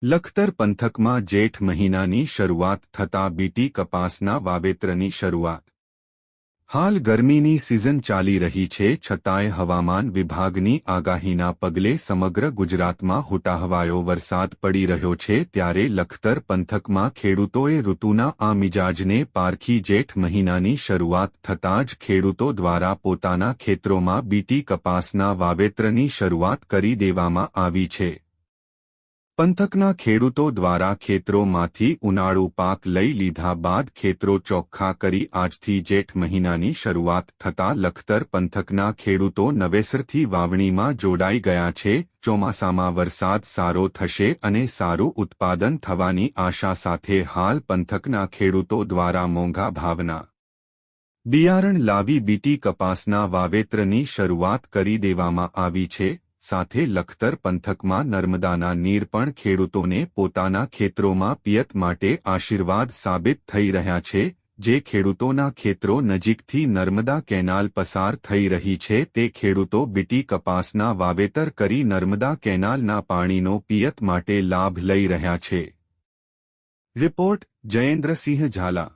લખતર પંથકમાં જેઠ મહિનાની શરૂઆત થતાં બીટી કપાસના વાવેતરની શરૂઆત। હાલ ગરમીની સિઝન ચાલી રહી છે, છતાંય હવામાન વિભાગની આગાહીના પગલે સમગ્ર ગુજરાતમાં હુટાહવાયો વરસાદ પડી રહ્યો છે। ત્યારે લખતર પંથકમાં ખેડૂતોએ ઋતુના આ મિજાજને પારખી જેઠ મહિનાની શરૂઆત થતાં જ ખેડૂતો દ્વારા પોતાના ખેતરોમાં બીટી કપાસના વાવેતરની શરૂઆત કરી દેવામાં આવી છે। પંથકના ખેડૂતો દ્વારા ખેતરોમાંથી ઉનાળુ પાક લઈ લીધા બાદ ખેતરો ચોખ્ખા કરી આજથી જેઠ મહિનાની શરૂઆત થતાં લખતર પંથકના ખેડૂતો નવેસરથી વાવણીમાં જોડાઈ ગયા છે। ચોમાસામાં વરસાદ સારો થશે અને સારું ઉત્પાદન થવાની આશા સાથે હાલ પંથકના ખેડૂતો દ્વારા મોંઘા ભાવના બિયારણ લાવી બીટી કપાસના વાવેતરની શરૂઆત કરી દેવામાં આવી છે। સાથે લખતર પંથકમાં નર્મદાના નીર પણ ખેડૂતોને પોતાના ખેતરોમાં પિયત માટે આશીર્વાદ સાબિત થઈ રહ્યા છે। જે ખેડૂતોના ખેતરો નજીકથી નર્મદા કેનાલ પસાર થઈ રહી છે તે ખેડૂતો બીટી કપાસના વાવેતર કરી નર્મદા કેનાલના પાણીનો પિયત માટે લાભ લઈ રહ્યા છે। રિપોર્ટ જયેન્દ્રસિંહ ઝાલા।